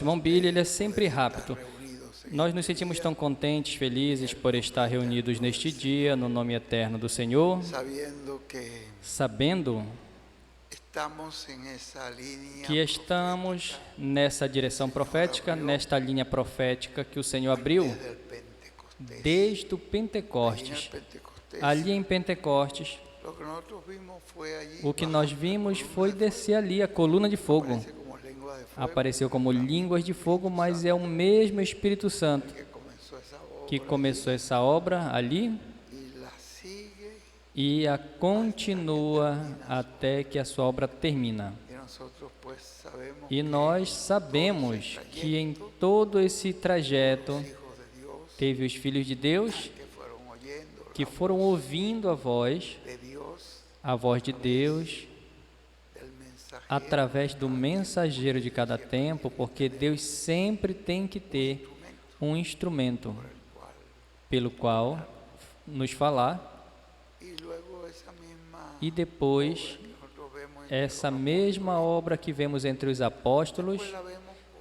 Irmão Billy, ele é sempre rápido. Nós nos sentimos tão contentes, felizes por estar reunidos neste dia, no nome eterno do Senhor, sabendo que estamos nessa direção profética, nesta linha profética que o Senhor abriu desde o Pentecostes. Ali em Pentecostes, o que nós vimos foi descer ali a coluna de fogo. Apareceu como línguas de fogo, mas é o mesmo Espírito Santo que começou essa obra ali e a continua até que a sua obra termina. E nós sabemos que em todo esse trajeto teve os filhos de Deus que foram ouvindo a voz de Deus, através do mensageiro de cada tempo, porque Deus sempre tem que ter um instrumento pelo qual nos falar, e depois essa mesma obra que vemos entre os apóstolos,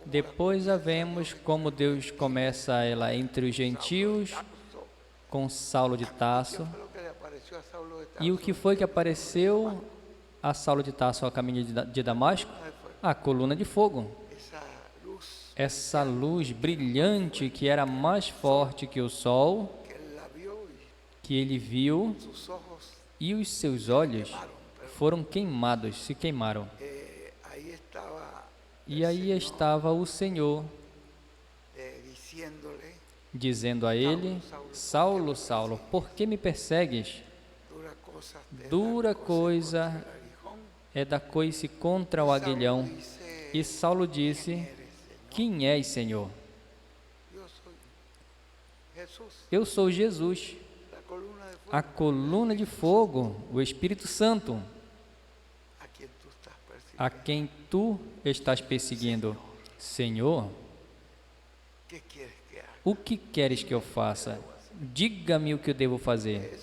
depois a vemos como Deus começa ela entre os gentios, com Saulo de Tarso. E o que foi que apareceu a Saulo de Tarso ao caminho de Damasco? A coluna de fogo. Essa luz brilhante que era mais forte que o sol, que ele viu, e os seus olhos foram queimados, se queimaram. E aí estava o Senhor dizendo a ele: Saulo, Saulo, por que me persegues? Dura coisa é da coice contra o aguilhão. E Saulo disse: quem és, Senhor? Eu sou Jesus, a coluna de fogo, o Espírito Santo, a quem tu estás perseguindo. Senhor, o que queres que eu faça? Diga-me o que eu devo fazer.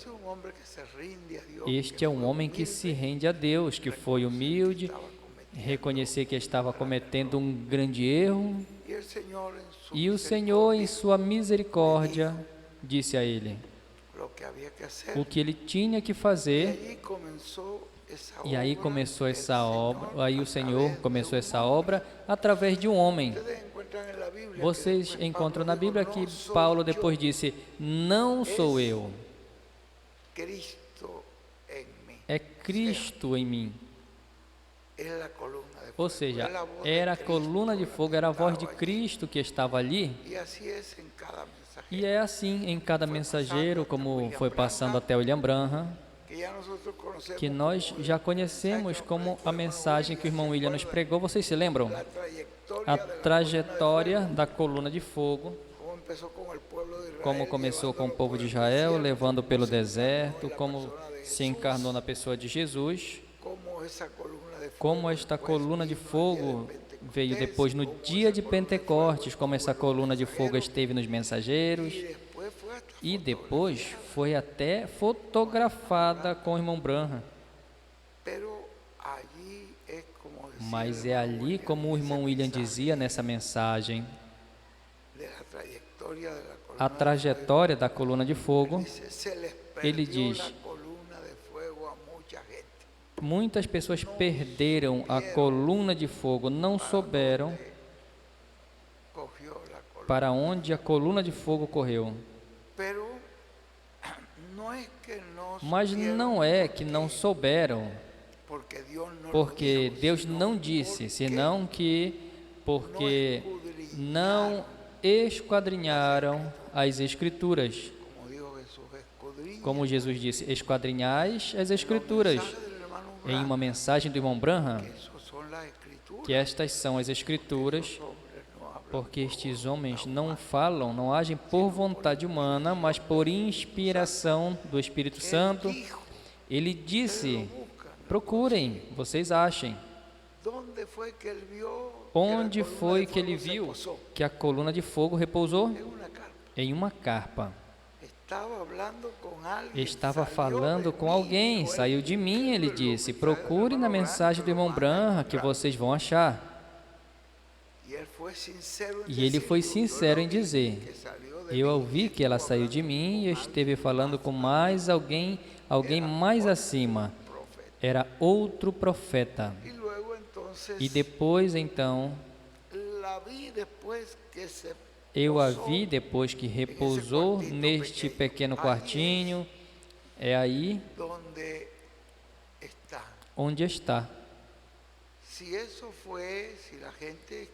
Este é um homem que se rende a Deus, que foi humilde, reconhecer que estava cometendo um grande erro, e o Senhor, em sua misericórdia, disse a ele o que ele tinha que fazer. E aí começou essa obra, aí o Senhor começou essa obra através de um homem. Vocês encontram na Bíblia que Paulo depois disse: não sou eu, é Cristo em mim. Ou seja, era a coluna de fogo, era a voz de Cristo que estava ali. E é assim em cada mensageiro, como foi passando até William Branham, que nós já conhecemos como a mensagem que o irmão William nos pregou. Vocês se lembram? A trajetória da coluna de fogo, como começou com o povo de Israel, levando pelo deserto, como se encarnou na pessoa de Jesus, como esta coluna de fogo veio depois no dia de Pentecostes, como essa coluna de fogo esteve nos mensageiros, e depois foi até fotografada com o irmão Branham. Mas é ali, como o irmão William dizia nessa mensagem, a trajetória da coluna de fogo, ele diz: muitas pessoas perderam a coluna de fogo, não souberam para onde a coluna de fogo correu. Mas não é que não souberam, porque Deus não disse, senão que porque não esquadrinharam as Escrituras. Como Jesus disse: esquadrinhais as Escrituras. Em uma mensagem do irmão Branham, que estas são as Escrituras, porque estes homens não falam, não agem por vontade humana, mas por inspiração do Espírito Santo. Ele disse: procurem, vocês achem. Onde foi que ele viu que a coluna de fogo repousou? Em uma carpa. Estava falando com alguém, saiu de mim, ele disse: procure na mensagem do irmão Branham que vocês vão achar. E ele foi sincero em dizer: eu ouvi que ela saiu de mim e esteve falando com mais alguém mais acima. Era outro profeta. E depois, então, eu a vi depois que repousou neste pequeno quartinho. É aí onde está.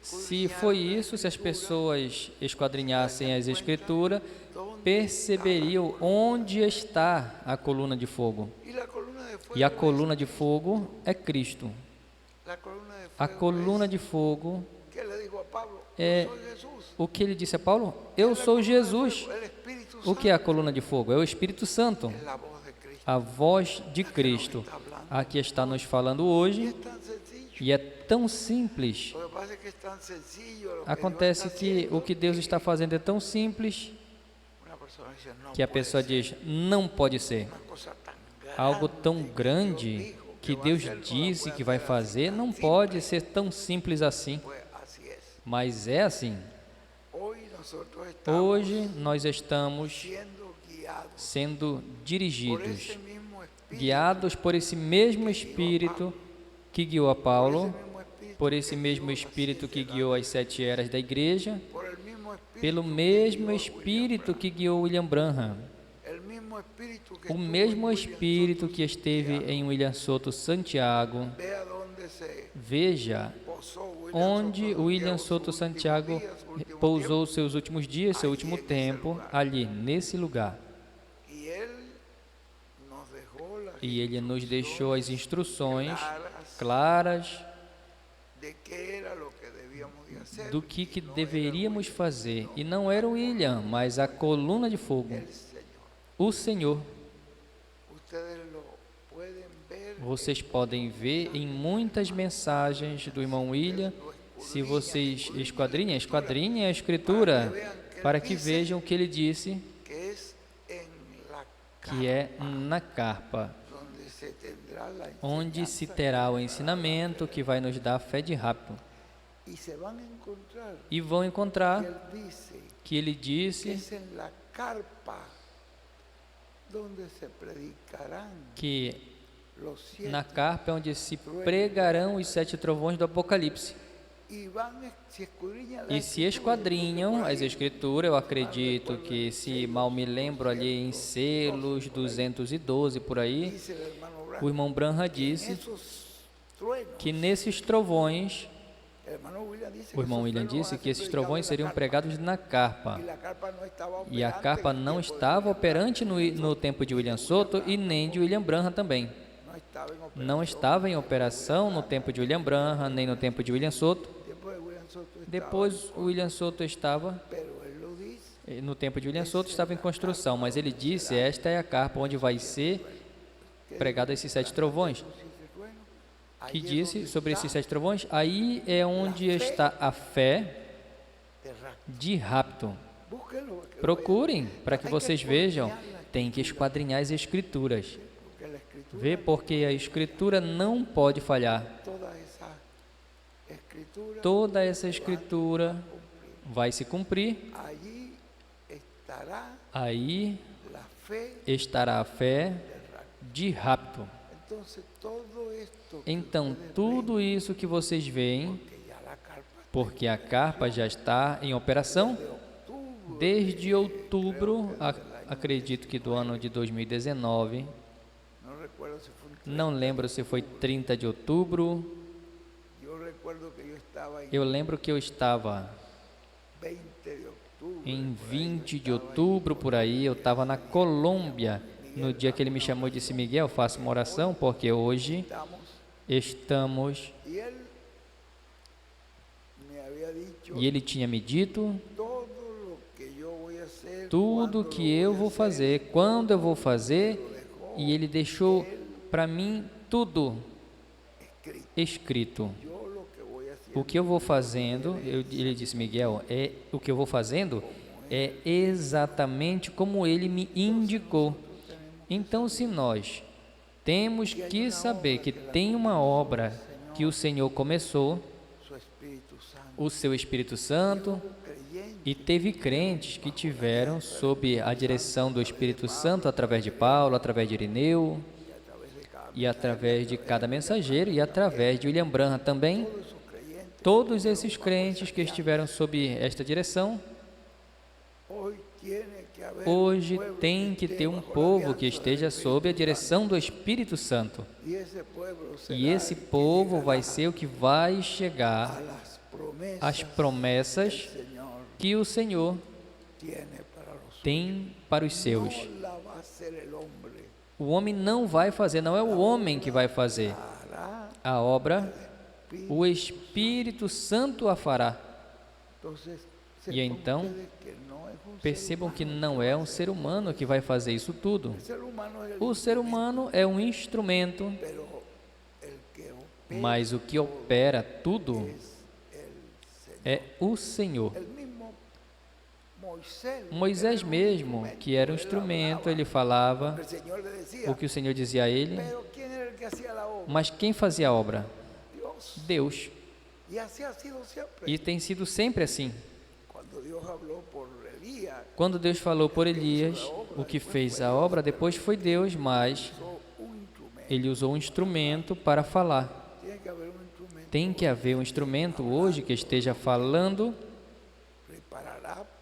Se foi isso, se as pessoas esquadrinhassem as Escrituras, perceberiam onde está a coluna de fogo. E a coluna de fogo é Cristo. A coluna de fogo é o que ele disse a Paulo: eu sou Jesus. O que é a coluna de fogo? É o Espírito Santo, a voz de Cristo. Aqui está nos falando hoje. E é tão simples. Acontece que o que Deus está fazendo é tão simples que a pessoa diz: não pode ser. Algo tão grande que Deus disse que vai fazer não pode ser tão simples assim. Mas é assim. Hoje nós estamos sendo dirigidos, guiados por esse mesmo Espírito que guiou a Paulo, por esse mesmo Espírito que guiou as 7 eras da igreja, pelo mesmo Espírito que guiou William Branham, o mesmo Espírito que esteve em William Soto Santiago. Veja onde William Soto Santiago pousou seus últimos dias, seu último tempo, ali, nesse lugar. E ele nos deixou as instruções claras do que deveríamos fazer. E não era o William, mas a coluna de fogo, o Senhor. Vocês podem ver em muitas mensagens do irmão William, se vocês esquadrinhem a Escritura, para que vejam o que ele disse, que é na carpa, onde se terá o ensinamento que vai nos dar fé de rápido. E vão encontrar que ele disse que na carpa é onde se pregarão os 7 trovões do Apocalipse. E se esquadrinham as Escrituras, eu acredito que, se mal me lembro, ali em selos 212 por aí, o irmão Branham disse que nesses trovões, o irmão William disse que esses trovões seriam pregados na carpa. E a carpa não estava operante no tempo de William Soto e nem de William Branham também. Não estava em operação no tempo de William Branham, nem no tempo de William Soto. Depois o William Soto estava, no tempo de William Soto, estava em construção, mas ele disse: esta é a carpa onde vai ser pregado esses 7 trovões. Que disse sobre esses 7 trovões: aí é onde está a fé de rapto. Procurem para que vocês vejam. Tem que esquadrinhar as Escrituras. Vê, porque a Escritura não pode falhar. Toda essa Escritura vai se cumprir. Aí estará a fé de rapto. Então, tudo isso que vocês veem, porque a carpa já está em operação desde outubro, acredito que do ano de 2019, não lembro se foi 30 de outubro, eu lembro que eu estava em 20 de outubro, por aí, eu estava na Colômbia, no dia que ele me chamou e disse: Miguel, faça uma oração, porque hoje estamos... E ele tinha me dito tudo que eu vou fazer, quando eu vou fazer, e ele deixou para mim tudo escrito. O que eu vou fazendo, ele disse: Miguel, o que eu vou fazendo é exatamente como ele me indicou. Então, se nós temos que saber que tem uma obra que o Senhor começou, o seu Espírito Santo, e teve crentes que tiveram sob a direção do Espírito Santo através de Paulo, através de Irineu, e através de cada mensageiro, e através de William Branham também. Todos esses crentes que estiveram sob esta direção, hoje tem que ter um povo que esteja sob a direção do Espírito Santo. E esse povo vai ser o que vai chegar às promessas que o Senhor tem para os seus. O homem não vai fazer, não é o homem que vai fazer. A obra, o Espírito Santo a fará. E então, percebam que não é um ser humano que vai fazer isso tudo. O ser humano é um instrumento, mas o que opera tudo é o Senhor. Moisés mesmo, que era um instrumento, ele falava o que o Senhor dizia a ele, mas quem fazia a obra? Deus. E tem sido sempre assim. Quando Deus falou por Elias, o que fez a obra depois foi Deus, mas ele usou um instrumento para falar. Tem que haver um instrumento hoje que esteja falando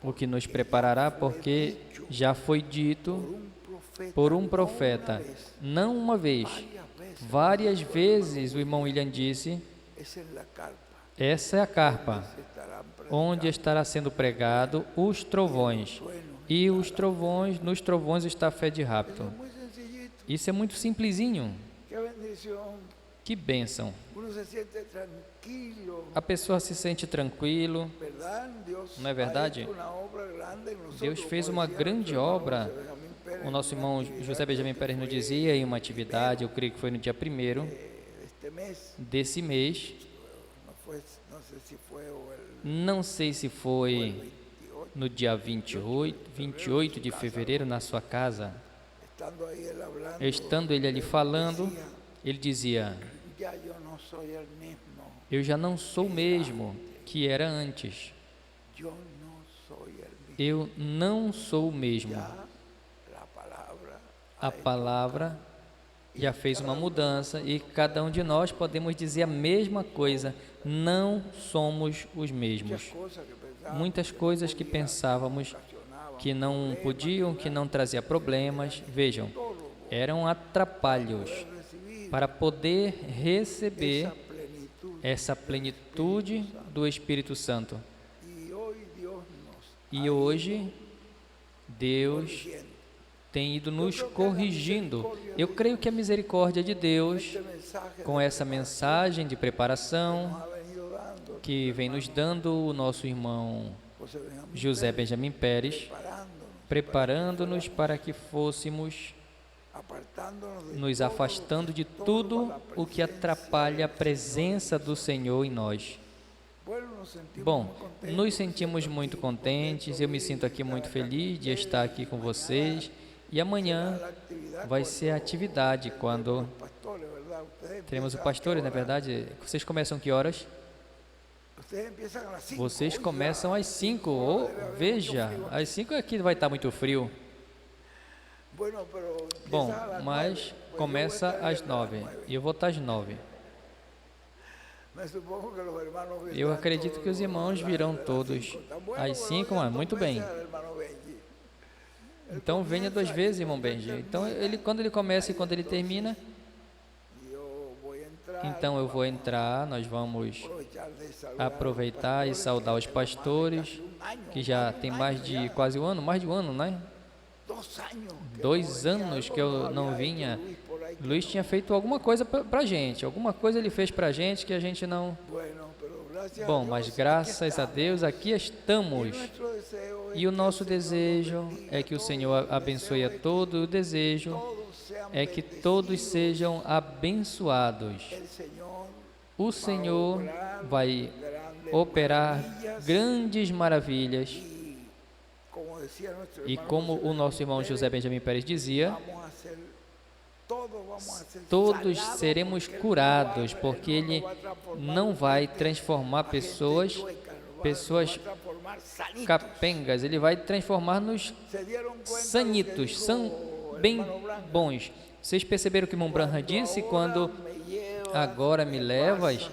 o que nos preparará, porque já foi dito por um profeta, não uma vez, várias vezes. O irmão William disse: essa é a carpa, onde estará sendo pregado os trovões, e os trovões, nos trovões está a fé de rapto. Isso é muito simplesinho. Que bênção! A pessoa se sente tranquilo, não é verdade? Deus fez uma grande obra. O nosso irmão José Benjamin Pérez nos dizia em uma atividade, eu creio que foi no dia 1º desse mês, não sei se foi no dia 28 de fevereiro, na sua casa, estando ele ali falando, ele dizia: eu já não sou o mesmo que era antes. Eu não sou o mesmo. A palavra já fez uma mudança e cada um de nós podemos dizer a mesma coisa. Não somos os mesmos. Muitas coisas que pensávamos que não podiam, que não trazia problemas, vejam, eram atrapalhos para poder receber essa plenitude do Espírito Santo. E hoje, Deus tem ido nos corrigindo. Eu creio que a misericórdia de Deus, com essa mensagem de preparação que vem nos dando o nosso irmão José Benjamin Pérez, preparando-nos para que fôssemos nos afastando de tudo o que atrapalha a presença do Senhor em nós. Bom, nos sentimos muito contentes, eu me sinto aqui muito feliz de estar aqui com vocês, e amanhã vai ser a atividade, quando teremos o pastor, não é verdade? Vocês começam que horas? Vocês começam às 5, veja, às 5 aqui vai estar muito frio. Bom, mas começa às 9, e eu vou estar às 9. Eu acredito que os irmãos virão todos às 5, mas muito bem. Então venha 2 vezes, irmão Benji. Então quando ele começa e quando ele termina, então eu vou entrar, nós vamos aproveitar e saudar os pastores, que já tem mais de quase um ano, mais de um ano, né? 2 anos que eu não vinha. Luiz tinha feito alguma coisa para a gente, alguma coisa ele fez para a gente que a gente não... Bom, mas graças a Deus aqui estamos. E o nosso desejo é que o Senhor abençoe a todos. O desejo é que todos sejam abençoados. O Senhor vai operar grandes maravilhas. E como o nosso irmão José Benjamin Pérez dizia, todos seremos curados, porque Ele não vai transformar pessoas capengas, Ele vai transformar-nos sanitos, bem bons. Vocês perceberam o que Irmão Branham disse? Quando agora me levas,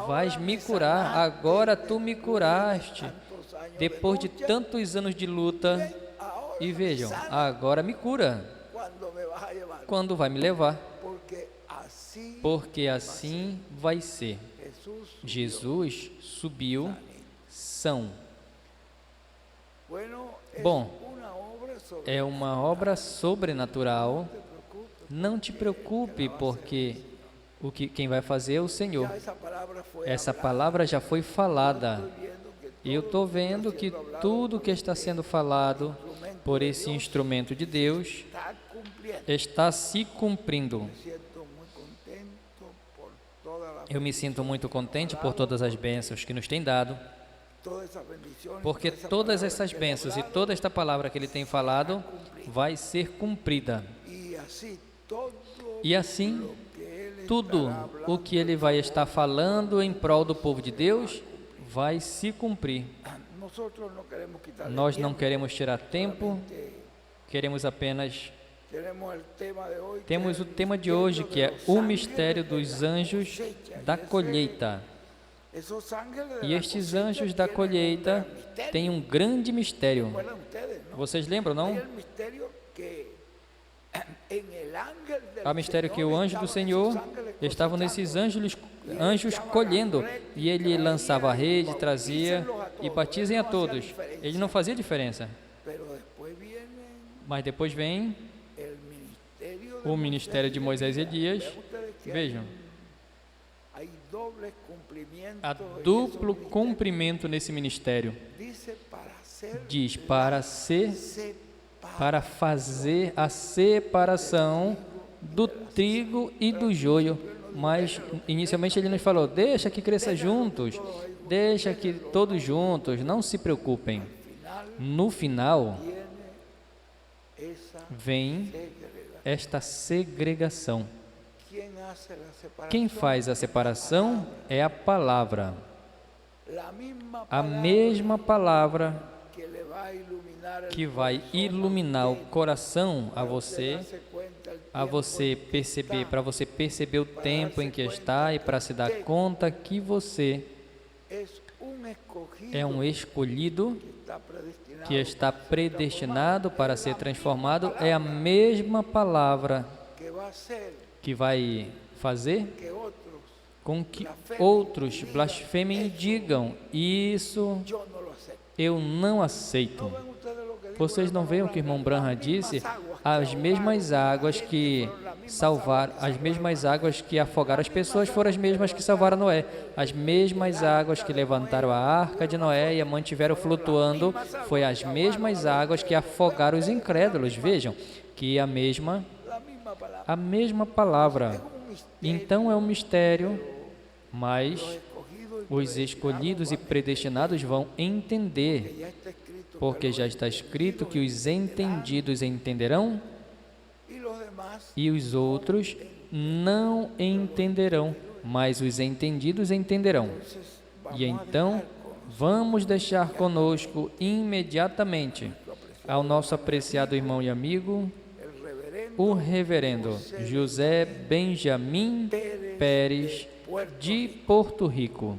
vais me curar, agora tu me curaste, depois de tantos anos de luta, e vejam, agora me cura. Quando vai me levar? Porque assim vai ser. Jesus subiu são. Bom, é uma obra sobrenatural. Não te preocupe, porque quem vai fazer é o Senhor. Essa palavra já foi falada. E eu estou vendo que tudo que está sendo falado por esse instrumento de Deus está se cumprindo. Eu me sinto muito contente por todas as bênçãos que nos tem dado, porque todas essas bênçãos e toda esta palavra que Ele tem falado vai ser cumprida. E assim, tudo o que Ele vai estar falando em prol do povo de Deus vai se cumprir. Nós não queremos tirar tempo, queremos apenas... Temos o tema de hoje, que é o mistério dos anjos da colheita. E estes anjos da colheita têm um grande mistério. Vocês lembram, não? Há mistério que o anjo do Senhor estava nesses anjos colhendo, e ele lançava a rede, trazia e batizem a todos. Ele não fazia diferença. Mas depois vem o ministério de Moisés e Elias. Vejam, há duplo cumprimento nesse ministério. Diz para fazer a separação do trigo e do joio. Mas inicialmente ele nos falou: deixa que cresça juntos, deixa que todos juntos, não se preocupem. No final vem esta segregação. Quem faz a separação é a palavra. A mesma palavra que vai iluminar o coração a você perceber, para você perceber o tempo em que está e para se dar conta que você é um escolhido que está predestinado para ser transformado. É a mesma palavra que vai fazer com que outros blasfemem e digam: isso eu não aceito. Vocês não veem o que o irmão Branham disse? As mesmas águas que salvaram, as mesmas águas que afogaram as pessoas foram as mesmas que salvaram Noé. As mesmas águas que levantaram a arca de Noé e a mantiveram flutuando, foi as mesmas águas que afogaram os incrédulos. Vejam que a mesma palavra. Então é um mistério, mas os escolhidos e predestinados vão entender, porque já está escrito que os entendidos entenderão e os outros não entenderão, mas os entendidos entenderão. E então, vamos deixar conosco imediatamente ao nosso apreciado irmão e amigo, o reverendo José Benjamin Pérez, de Porto Rico.